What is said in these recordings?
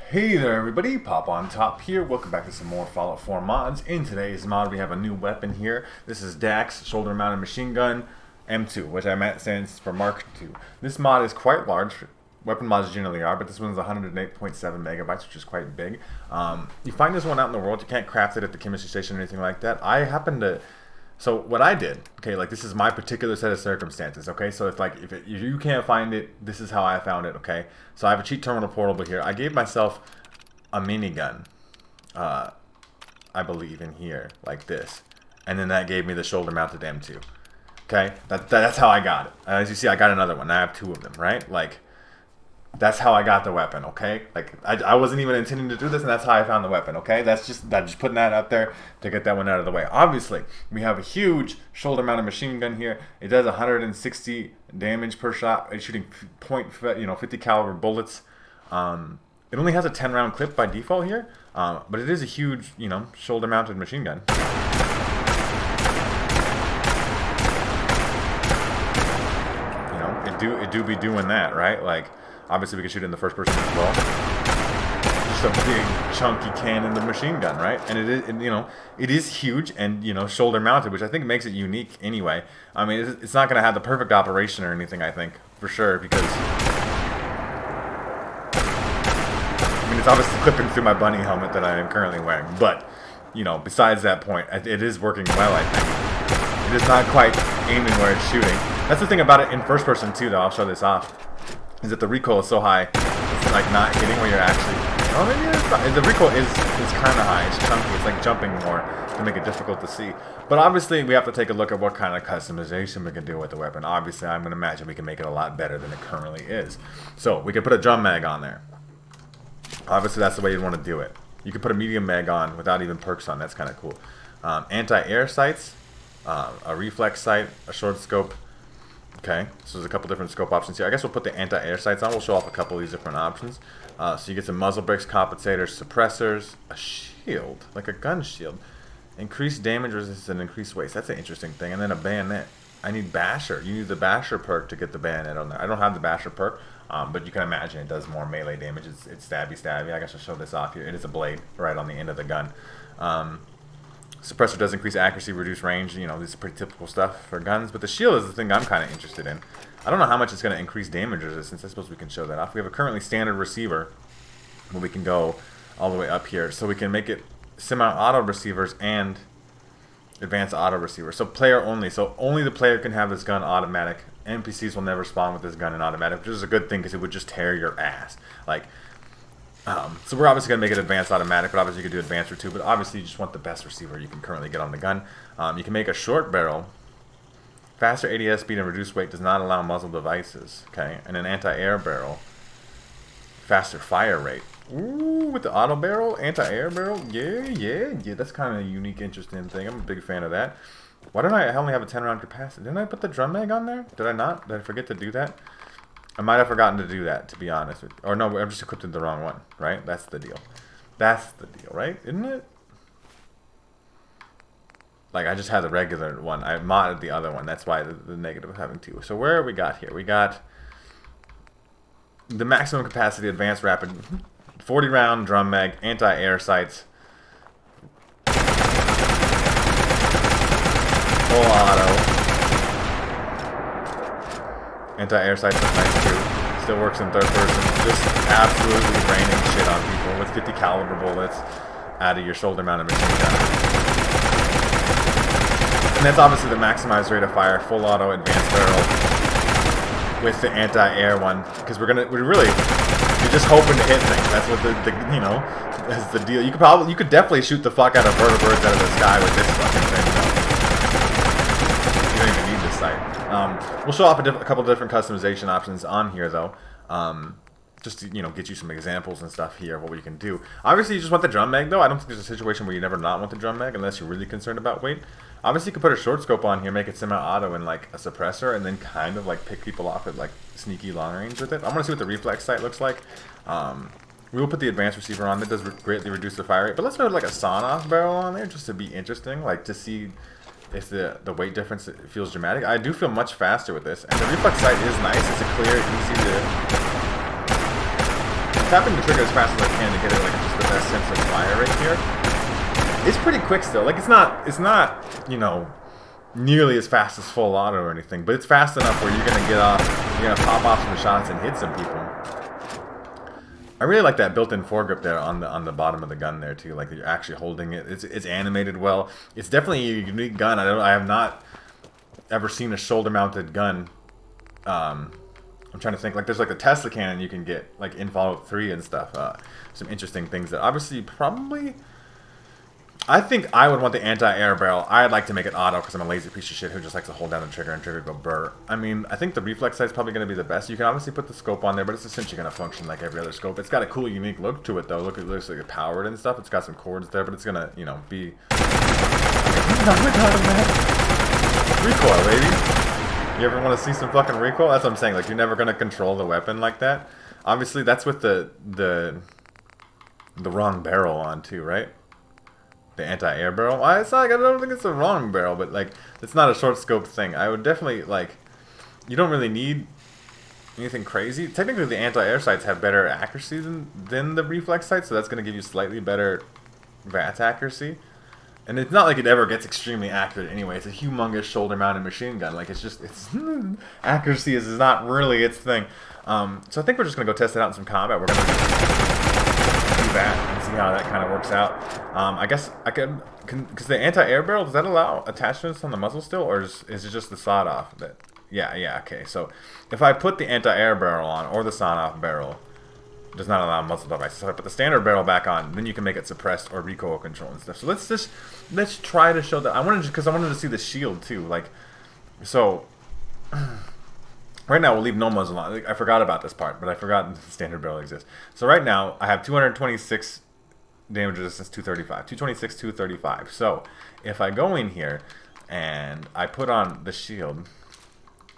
Hey there everybody, Popontop here. Welcome back to some more Fallout 4 mods. In today's mod we have a new weapon here. This is Dax shoulder mounted machine gun M2, which I meant stands for Mark II. This mod is quite large. Weapon mods generally are, but this one's 108.7 megabytes, which is quite big. You find this one out in the world. You can't craft it at the chemistry station or anything like that. I happen to... So what I did, okay, like this is my particular set of circumstances, okay? So if you can't find it, this is how I found it, okay? So I have a cheat terminal portable here. I gave myself a minigun, I believe in here, like this. And then that gave me the shoulder mounted M2, okay? That's how I got it. As you see, I got another one. I have two of them, right? Like, that's how I got the weapon, okay? Like, I wasn't even intending to do this, and that's how I found the weapon, okay? I'm just putting that out there to get that one out of the way. Obviously, we have a huge shoulder-mounted machine gun here. It does 160 damage per shot. It's shooting 50 caliber bullets. It only has a 10-round clip by default here, but it is a huge, shoulder-mounted machine gun. It do be doing that, right? Like, obviously we can shoot it in the first person as well. Just a big chunky cannon, the machine gun, right? And it is huge and shoulder mounted, which I think makes it unique anyway. I mean, it's not going to have the perfect operation or anything, I think, for sure, because it's obviously clipping through my bunny helmet that I am currently wearing. But besides that point, it is working well, I think. It is not quite aiming where it's shooting. That's the thing about it in first person too, though. I'll show this off. Is that the recoil is so high, it's like not hitting where you're actually. Oh, maybe it's not. The recoil is kind of high. It's chunky. It's like jumping more to make it difficult to see. But obviously, we have to take a look at what kind of customization we can do with the weapon. Obviously, I'm going to imagine we can make it a lot better than it currently is. So we can put a drum mag on there. Obviously, that's the way you'd want to do it. You can put a medium mag on without even perks on. That's kind of cool. Anti-air sights, a reflex sight, a short scope. Okay, so there's a couple different scope options here. I guess we'll put the anti-air sights on. We'll show off a couple of these different options. So you get some muzzle brakes, compensators, suppressors, a shield, like a gun shield. Increased damage resistance and increased waste. That's an interesting thing. And then a bayonet. I need basher. You need the basher perk to get the bayonet on there. I don't have the basher perk, but you can imagine it does more melee damage. It's stabby. I guess I'll show this off here. It is a blade right on the end of the gun. Suppressor does increase accuracy, reduce range. These are pretty typical stuff for guns. But the shield is the thing I'm kind of interested in. I don't know how much it's going to increase damage resistance. I suppose we can show that off. We have a currently standard receiver where we can go all the way up here. So we can make it semi-auto receivers and advanced auto receivers. So player only. So only the player can have this gun automatic. NPCs will never spawn with this gun in automatic, which is a good thing because it would just tear your ass. So we're obviously going to make it advanced automatic, but obviously you can do advanced or two, but obviously you just want the best receiver you can currently get on the gun. You can make a short barrel. Faster ADS speed and reduced weight does not allow muzzle devices. Okay, and an anti-air barrel. Faster fire rate. Ooh, with the auto barrel, anti-air barrel. Yeah. That's kind of a unique, interesting thing. I'm a big fan of that. Why don't I only have a 10-round capacity? Didn't I put the drum mag on there? Did I not? Did I forget to do that? I might have forgotten to do that, to be honest with you. Or no, I'm just equipped in the wrong one, right? That's the deal. That's the deal, right? Isn't it? Like, I just had the regular one. I modded the other one. That's why the negative of having two. So where we got here? We got the maximum capacity advanced rapid 40-round drum mag, anti-air sights, full auto. Anti-air sights look nice too. Still works in third person. Just absolutely raining shit on people with 50 caliber bullets out of your shoulder mounted machine gun. And that's obviously the maximized rate of fire, full auto, advanced barrel with the anti-air one. Because you're just hoping to hit things. That's what that's the deal. You could definitely shoot the fuck out of vertebrates out of the sky with this fucking thing. You don't even need this sight. We'll show off a couple of different customization options on here, though, just to get you some examples and stuff here of what we can do. Obviously, you just want the drum mag, though. I don't think there's a situation where you never not want the drum mag unless you're really concerned about weight. Obviously, you could put a short scope on here, make it semi-auto and like a suppressor, and then kind of like pick people off at like sneaky long range with it. I want to see what the reflex sight looks like. We will put the advanced receiver on. That does greatly reduce the fire rate, but let's put like a sawn-off barrel on there just to be interesting, like to see if the weight difference feels dramatic. I do feel much faster with this, and the reflex sight is nice. It's a clear, easy to tapping the trigger as fast as I can to get it like just the best sense of fire right here. It's pretty quick still. Like it's not, you know, nearly as fast as full auto or anything, but it's fast enough where you're gonna get off, you're gonna pop off some shots and hit some people. I really like that built-in foregrip there on the bottom of the gun there too. Like you're actually holding it. It's animated well. It's definitely a unique gun. I have not ever seen a shoulder-mounted gun. I'm trying to think. Like there's like a Tesla cannon you can get like in Fallout 3 and stuff. Some interesting things that obviously probably. I think I would want the anti-air barrel. I'd like to make it auto because I'm a lazy piece of shit who just likes to hold down the trigger and trigger go burr. I mean, I think the reflex sight is probably going to be the best. You can obviously put the scope on there, but it's essentially going to function like every other scope. It's got a cool, unique look to it, though. Look, it looks like it's powered and stuff. It's got some cords there, but it's going to, you know, be... Recoil, baby. You ever want to see some fucking recoil? That's what I'm saying. Like, you're never going to control the weapon like that. Obviously, that's with the wrong barrel on, too, right? The anti-air barrel. It's not like, I don't think it's the wrong barrel, but like it's not a short scope thing. I would definitely like. You don't really need anything crazy. Technically, the anti-air sights have better accuracy than the reflex sights, so that's going to give you slightly better VATS accuracy. And it's not like it ever gets extremely accurate anyway. It's a humongous shoulder-mounted machine gun. Like it's accuracy is not really its thing. So I think we're just going to go test it out in some combat. We're going to do that and see how that kind of works out. I guess I can because the anti-air barrel, does that allow attachments on the muzzle still, or is it just the sawed-off? That yeah, okay. So if I put the anti-air barrel on or the sawed-off barrel, it does not allow muzzle devices. So if I put the standard barrel back on, then you can make it suppressed or recoil control and stuff. So let's try to show that. I wanted to see the shield too. Like so. Right now, we'll leave no muzzle on. I forgot about this part, but I forgot the standard barrel exists. So right now, I have 226 damage resistance, 235. 226, 235. So if I go in here and I put on the shield,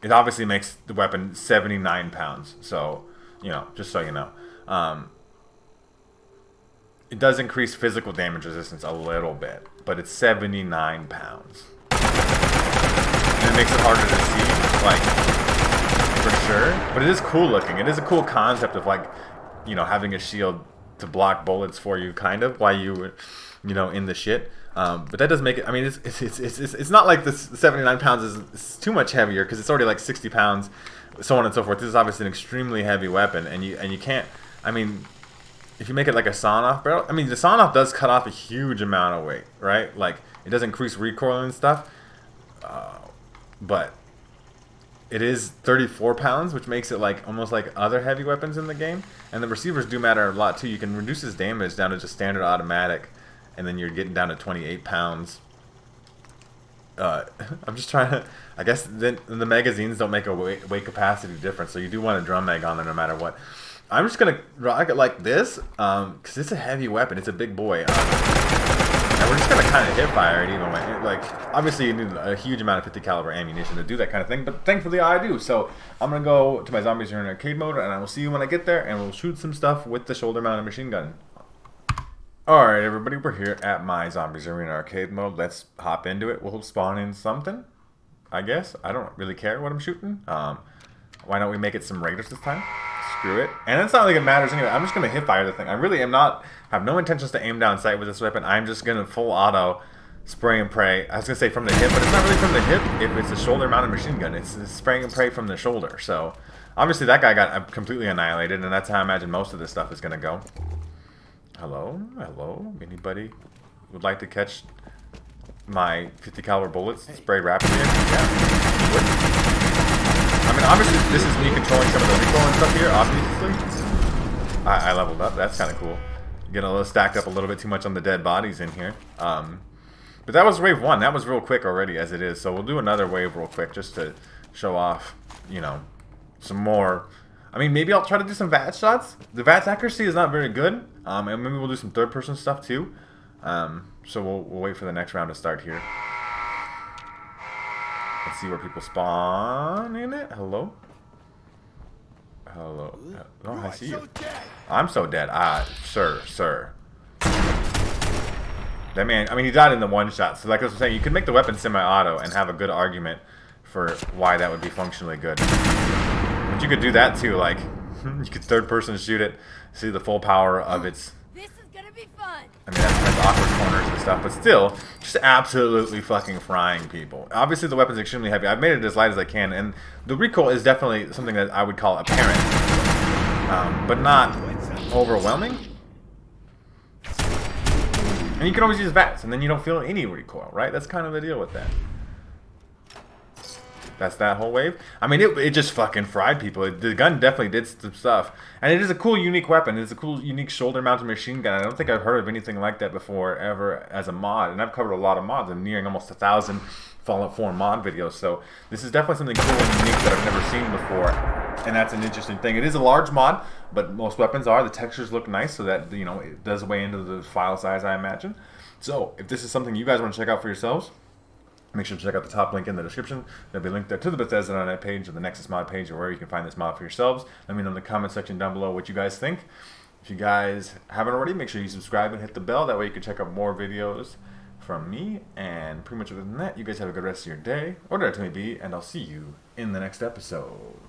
it obviously makes the weapon 79 pounds. So, you know, just so you know. It does increase physical damage resistance a little bit, but it's 79 pounds. And it makes it harder to see, like... For sure, but it is cool looking. It is a cool concept of like, you know, having a shield to block bullets for you, kind of while you know, in the shit. But that does make it. I mean, it's not like this 79 pounds is too much heavier because it's already like 60 pounds, so on and so forth. This is obviously an extremely heavy weapon, and you can't. I mean, if you make it like a sawn-off barrel, I mean, the sawn-off does cut off a huge amount of weight, right? Like it does increase recoil and stuff, but. It is 34 pounds, which makes it like almost like other heavy weapons in the game. And the receivers do matter a lot too. You can reduce his damage down to just standard automatic, and then you're getting down to 28 pounds. I'm just trying to... I guess the magazines don't make a weight capacity difference, so you do want a drum mag on there no matter what. I'm just going to rock it like this, because it's a heavy weapon. It's a big boy. And we're just going to kind of hip fire it even when, like, obviously you need a huge amount of 50 caliber ammunition to do that kind of thing, but thankfully I do. So I'm going to go to my Zombies Are in Arcade mode, and I will see you when I get there, and we'll shoot some stuff with the shoulder mounted machine gun. Alright everybody, we're here at my Zombies Arena Arcade mode. Let's hop into it. We'll spawn in something, I guess. I don't really care what I'm shooting. Why don't we make it some Raiders this time? Screw it. And it's not like it matters anyway. I'm just going to hip fire the thing. I really have no intentions to aim down sight with this weapon. I'm just going to full auto spray and pray. I was going to say from the hip, but it's not really from the hip if it's a shoulder mounted machine gun. It's spraying and pray from the shoulder. So obviously that guy got completely annihilated, and that's how I imagine most of this stuff is going to go. Hello? Hello? Anybody would like to catch my 50 caliber bullets sprayed rapidly? Yeah. I mean, obviously, this is me controlling some of the recoil and stuff here, obviously. I leveled up. That's kind of cool. Getting a little stacked up a little bit too much on the dead bodies in here. But that was wave 1. That was real quick already, as it is. So we'll do another wave real quick just to show off, you know, some more. I mean, maybe I'll try to do some VATS shots. The VATS accuracy is not very good. And maybe we'll do some third-person stuff, too. So we'll wait for the next round to start here. Let's see where people spawn in it. Hello? Hello? Oh, I see you. I'm so dead. Sir. That man, I mean, he died in the one shot. So like I was saying, you can make the weapon semi-auto and have a good argument for why that would be functionally good. But you could do that too, like, You could third person shoot it, see the full power of its. This is gonna be fun. I mean, that's awkward corners and stuff, but still, just absolutely fucking frying people. Obviously, the weapon's extremely heavy. I've made it as light as I can, and the recoil is definitely something that I would call apparent, but not overwhelming. And you can always use VATS, and then you don't feel any recoil, right? That's kind of the deal with that. That's that whole wave. I mean, it just fucking fried people. The gun definitely did some stuff. And it is a cool, unique weapon. It's a cool, unique shoulder-mounted machine gun. I don't think I've heard of anything like that before, ever, as a mod. And I've covered a lot of mods. I'm nearing almost 1,000 Fallout 4 mod videos. So this is definitely something cool and unique that I've never seen before. And that's an interesting thing. It is a large mod, but most weapons are. The textures look nice, so that, you know, it does weigh into the file size, I imagine. So if this is something you guys want to check out for yourselves, make sure to check out the top link in the description. There'll be a link there to the Bethesda.net page or the Nexus mod page, or where you can find this mod for yourselves. Let me know in the comment section down below what you guys think. If you guys haven't already, make sure you subscribe and hit the bell. That way you can check out more videos from me. And pretty much other than that, you guys have a good rest of your day, or whatever it may be, and I'll see you in the next episode.